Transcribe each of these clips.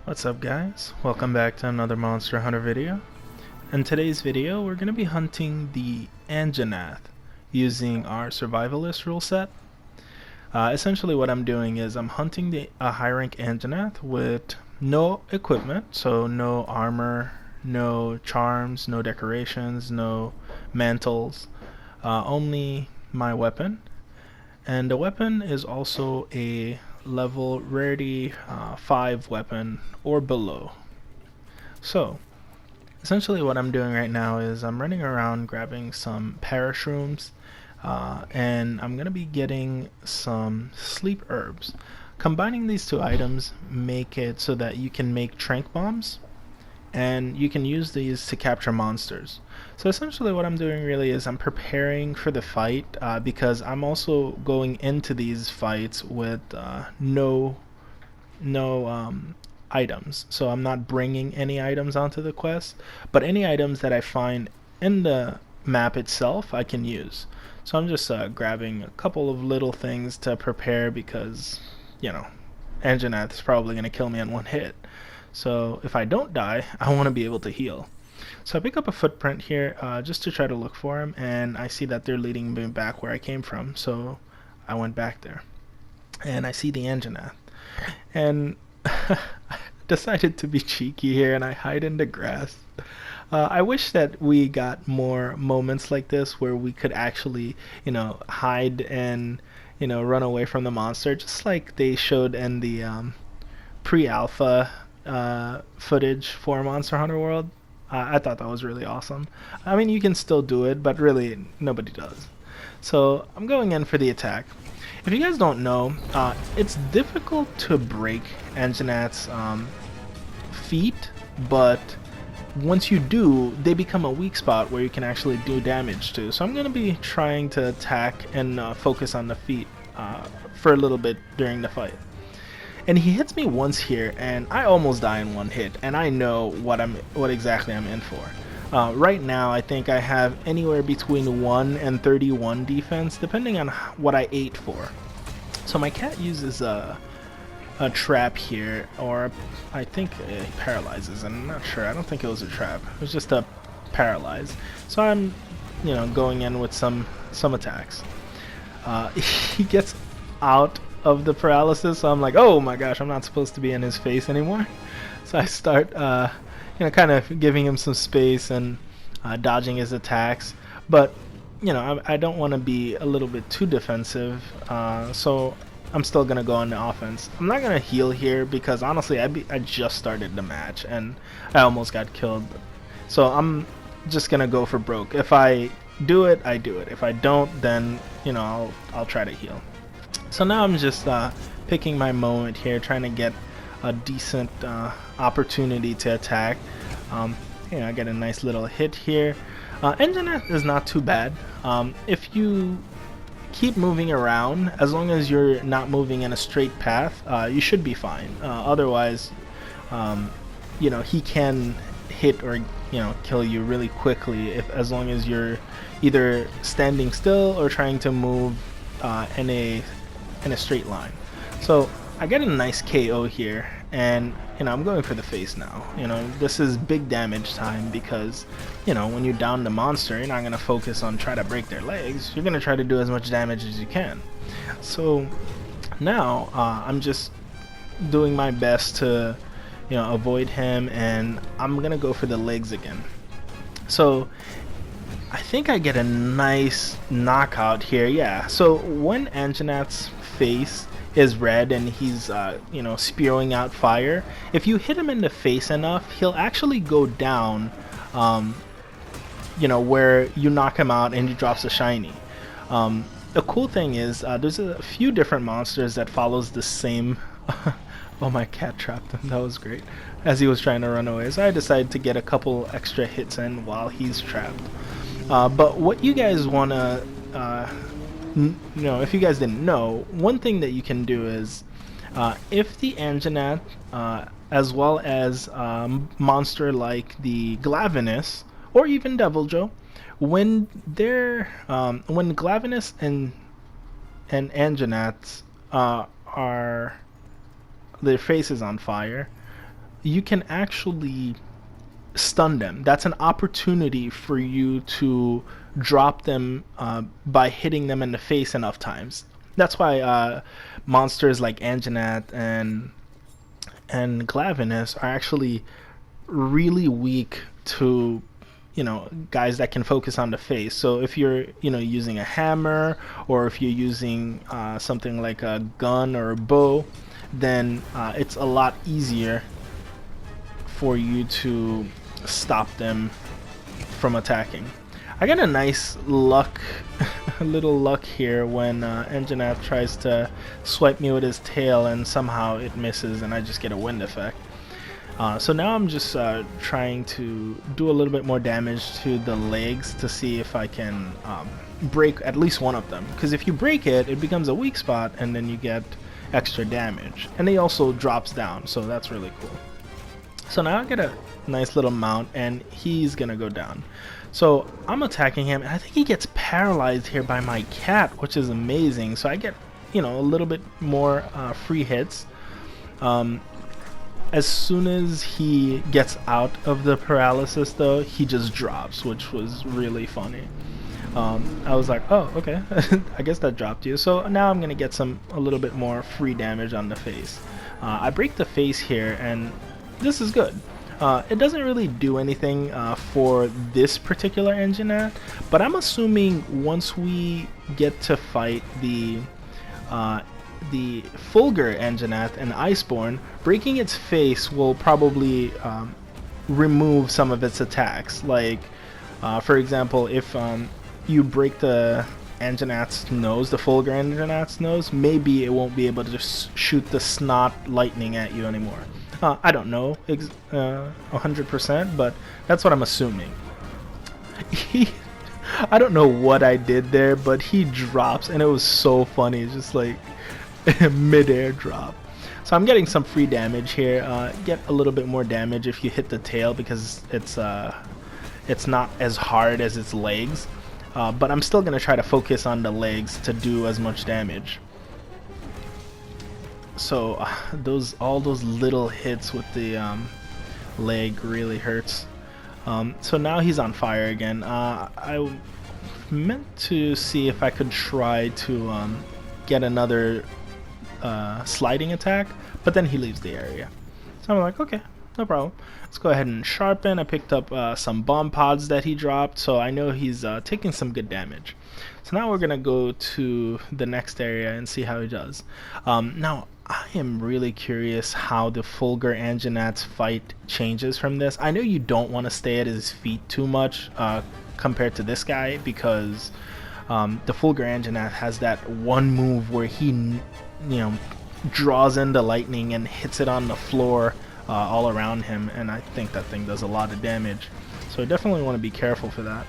What's up guys? Welcome back to another Monster Hunter video. In today's video we're going to be hunting the Anjanath using our Survivalist rule set. Essentially what I'm doing is I'm hunting a high rank Anjanath with no equipment, so no armor, no charms, no decorations, no mantles, only my weapon. And the weapon is also a level rarity 5 weapon or below. So essentially what I'm doing right now is I'm running around grabbing some parashrooms and I'm gonna be getting some sleep herbs. Combining these two items make it so that you can make trank bombs and you can use these to capture monsters. So essentially what I'm doing really is I'm preparing for the fight because I'm also going into these fights with no items. So I'm not bringing any items onto the quest, but any items that I find in the map itself I can use. So I'm just grabbing a couple of little things to prepare because, you know, Anjanath is probably going to kill me in one hit. So if I don't die, I want to be able to heal. So I pick up a footprint here just to try to look for him, and I see that they're leading me back where I came from, so I went back there. And I see the Anjanath. And I decided to be cheeky here, and I hide in the grass. I wish that we got more moments like this where we could actually, hide and, run away from the monster, just like they showed in the pre-alpha footage for Monster Hunter World. I thought that was really awesome. I mean, you can still do it, but really nobody does. So I'm going in for the attack. If you guys don't know, it's difficult to break Anjanath's feet, but once you do, they become a weak spot where you can actually do damage to. So I'm going to be trying to attack and focus on the feet for a little bit during the fight. And he hits me once here, and I almost die in one hit, and I know what exactly I'm in for. Right now, I think I have anywhere between 1 and 31 defense, depending on what I ate for. So my cat uses a trap here, or I think it paralyzes. I'm not sure. I don't think it was a trap. It was just a paralyze. So I'm, going in with some attacks. He gets out of the paralysis, so I'm like, oh my gosh, I'm not supposed to be in his face anymore. So I start kind of giving him some space and dodging his attacks, but I don't want to be a little bit too defensive, so I'm still gonna go on the offense. I'm not gonna heal here because honestly I just started the match and I almost got killed, so I'm just gonna go for broke. If I do it, I do it. If I don't, then I'll try to heal. So now I'm just picking my moment here, trying to get a decent opportunity to attack. I get a nice little hit here. Anjanath is not too bad. If you keep moving around, as long as you're not moving in a straight path, you should be fine. Otherwise, he can hit or kill you really quickly as long as you're either standing still or trying to move in a straight line. So I get a nice KO here, and I'm going for the face now. This is big damage time because when you down the monster, you're not going to focus on try to break their legs. You're going to try to do as much damage as you can. So now I'm just doing my best to avoid him, and I'm going to go for the legs again. So I think I get a nice knockout here. Yeah, so when Anjanath's face is red and he's spewing out fire, if you hit him in the face enough, he'll actually go down where you knock him out and he drops a shiny. The cool thing is there's a few different monsters that follows the same oh, my cat trapped him. That was great, as he was trying to run away. So I decided to get a couple extra hits in while he's trapped. But what you guys want to if you guys didn't know, one thing that you can do is if the Anjanath as well as monster like the Glavenus or even Deviljho, when Glavenus and Anjanaths are their faces on fire, you can actually stun them. That's an opportunity for you to drop them by hitting them in the face enough times. That's why monsters like Anjanath and Glavinus are actually really weak to, you know, guys that can focus on the face. So if you're, you know, using a hammer, or if you're using something like a gun or a bow, then it's a lot easier for you to stop them from attacking. I got a nice luck, a little luck here when Anjanath tries to swipe me with his tail, and somehow it misses and I just get a wind effect. So now I'm just trying to do a little bit more damage to the legs to see if I can break at least one of them. Because if you break it, it becomes a weak spot and then you get extra damage. And he also drops down, so that's really cool. So now I get a nice little mount and he's gonna go down. So I'm attacking him, and I think he gets paralyzed here by my cat, which is amazing. So I get, you know, a little bit more free hits. As soon as he gets out of the paralysis, though, he just drops, which was really funny. I was like, oh, okay, I guess that dropped you. So now I'm gonna get a little bit more free damage on the face. I break the face here, and this is good. It doesn't really do anything for this particular Anjanath, but I'm assuming once we get to fight the Fulgur Anjanath and Iceborne, breaking its face will probably remove some of its attacks. Like, for example, if you break the Anjanath's nose, the Fulgur Anjanath's nose, maybe it won't be able to just shoot the snot lightning at you anymore. I don't know 100%, but that's what I'm assuming. I don't know what I did there, but he drops, and it was so funny. It's just like mid-air drop. So I'm getting some free damage here. Get a little bit more damage if you hit the tail, because it's not as hard as its legs. But I'm still gonna try to focus on the legs to do as much damage. So all those little hits with the leg really hurts. So now he's on fire again. I meant to see if I could try to get another sliding attack, but then he leaves the area. So I'm like, okay, no problem. Let's go ahead and sharpen. I picked up some bomb pods that he dropped, so I know he's taking some good damage. So now we're gonna go to the next area and see how he does. Now I am really curious how the Fulgur Anjanath's fight changes from this. I know you don't want to stay at his feet too much compared to this guy, because the Fulgur Anjanath has that one move where he, you know, draws in the lightning and hits it on the floor all around him, and I think that thing does a lot of damage. So I definitely want to be careful for that.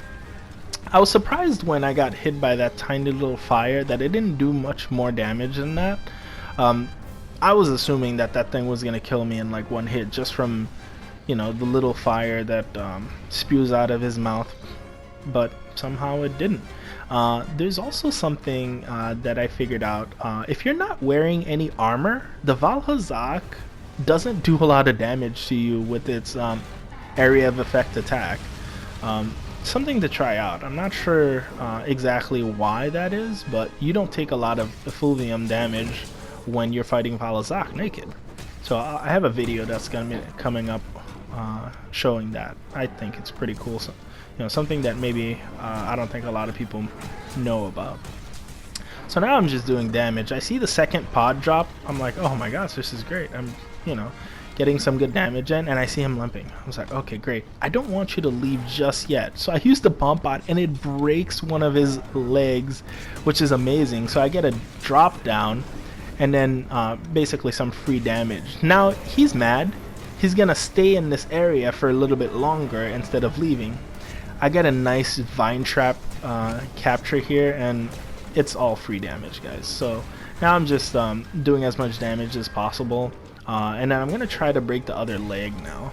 I was surprised when I got hit by that tiny little fire that it didn't do much more damage than that. I was assuming that that thing was gonna kill me in like one hit, just from, you know, the little fire that spews out of his mouth, but somehow it didn't. There's also something that I figured out. If you're not wearing any armor, the Valhazak doesn't do a lot of damage to you with its area of effect attack. Something to try out. I'm not sure exactly why that is, but you don't take a lot of effluvium damage when you're fighting Valhazak naked. So I have a video that's gonna be coming up showing that. I think it's pretty cool. So, you know, something that maybe I don't think a lot of people know about. So now I'm just doing damage. I see the second pod drop. I'm like, oh my gosh, this is great. I'm, you know, getting some good damage in, and I see him limping. I was like, okay, great. I don't want you to leave just yet. So I use the bomb pod, and it breaks one of his legs, which is amazing. So I get a drop down, and then basically some free damage. Now he's mad. He's gonna stay in this area for a little bit longer instead of leaving. I get a nice vine trap capture here, and it's all free damage, guys. So now I'm just doing as much damage as possible, and then I'm gonna try to break the other leg now.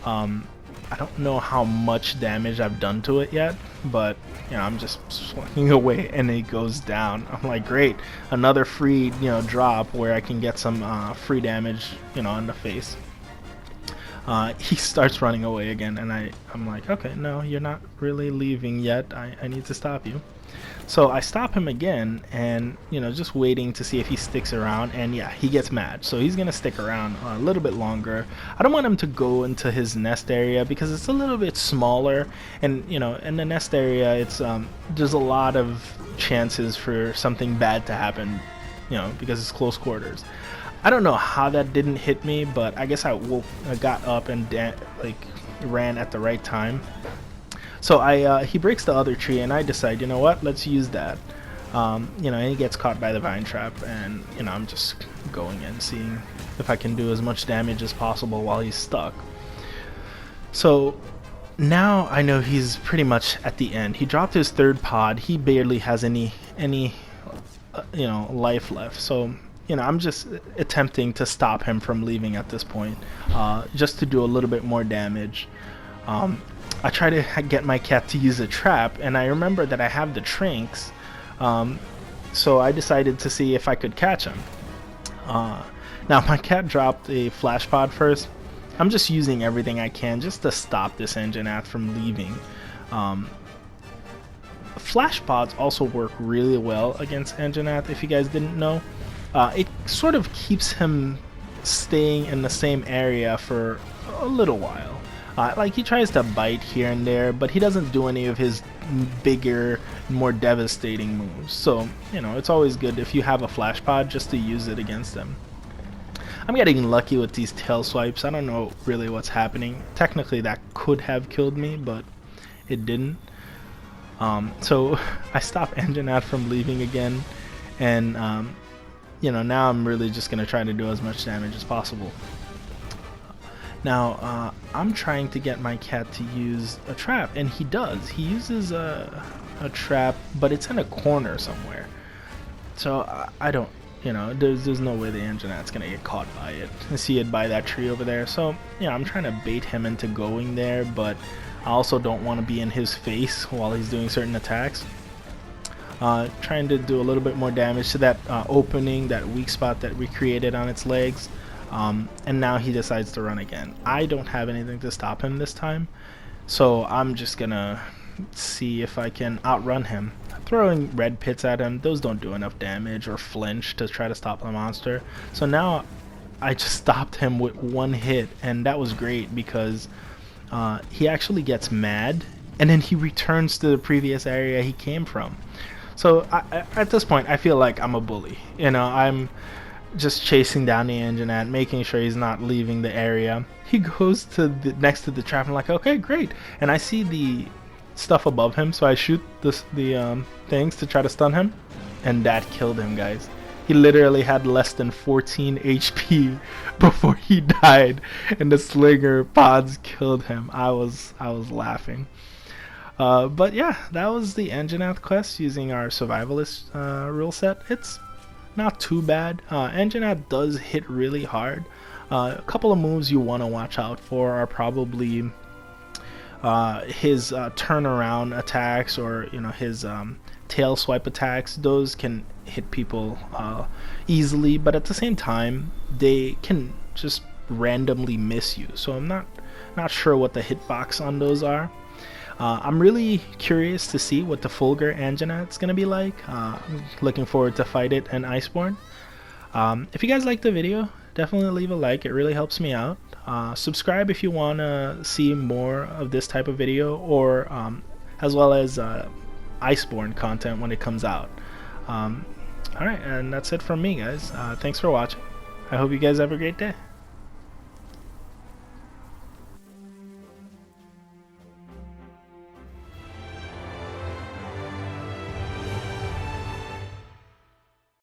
I don't know how much damage I've done to it yet, but you know, I'm just swinging away and it goes down. I'm like, great, another free, you know, drop where I can get some free damage, you know, in the face. he starts running away again, and I'm like, okay, no, you're not really leaving yet. I need to stop you. So I stop him again, and just waiting to see if he sticks around, and yeah, he gets mad, so he's gonna stick around a little bit longer. I don't want him to go into his nest area because it's a little bit smaller, and in the nest area, it's there's a lot of chances for something bad to happen, because it's close quarters. I don't know how that didn't hit me, but I guess I got up and ran at the right time. So he breaks the other tree, and I decide, what, let's use that. And he gets caught by the vine trap, and I'm just going and seeing if I can do as much damage as possible while he's stuck. So now I know he's pretty much at the end. He dropped his third pod. He barely has any life left. So I'm just attempting to stop him from leaving at this point, just to do a little bit more damage. I try to get my cat to use a trap, and I remember that I have the trinks, so I decided to see if I could catch him. Now my cat dropped a flash pod first. I'm just using everything I can just to stop this Anjanath from leaving. Flash pods also work really well against Anjanath, if you guys didn't know. It sort of keeps him staying in the same area for a little while. He tries to bite here and there, but he doesn't do any of his bigger, more devastating moves. So, it's always good if you have a flash pod just to use it against them. I'm getting lucky with these tail swipes. I don't know really what's happening. Technically that could have killed me, but it didn't. So I stopped Anjanath from leaving again, and now I'm really just going to try to do as much damage as possible. Now, I'm trying to get my cat to use a trap, and he does. He uses a trap, but it's in a corner somewhere. So I don't, there's no way the Anjanath's gonna get caught by it. I see it by that tree over there. So I'm trying to bait him into going there, but I also don't want to be in his face while he's doing certain attacks. Trying to do a little bit more damage to that opening, that weak spot that we created on its legs. And now he decides to run again. I don't have anything to stop him this time, so I'm just gonna see if I can outrun him. Throwing red pits at him, those don't do enough damage or flinch to try to stop the monster. So now I just stopped him with one hit, and that was great because he actually gets mad, and then he returns to the previous area he came from. So at this point, I feel like I'm a bully. I'm just chasing down the Anjanath, making sure he's not leaving the area. He goes to next to the trap, and I'm like, okay, great. And I see the stuff above him, so I shoot the things to try to stun him, and that killed him, guys. He literally had less than 14 HP before he died, and the slinger pods killed him. I was laughing. But yeah, that was the Anjanath quest using our Survivalist rule set. It's not too bad. Anjanath does hit really hard. A couple of moves you want to watch out for are probably his turnaround attacks, or his tail swipe attacks. Those can hit people easily, but at the same time they can just randomly miss you. So I'm not sure what the hitbox on those are. I'm really curious to see what the Fulgur Anjanath is going to be like. I'm looking forward to fight it in Iceborne. If you guys like the video, definitely leave a like. It really helps me out. Subscribe if you want to see more of this type of video, or as well as Iceborne content when it comes out. Alright, and that's it from me, guys. Thanks for watching. I hope you guys have a great day.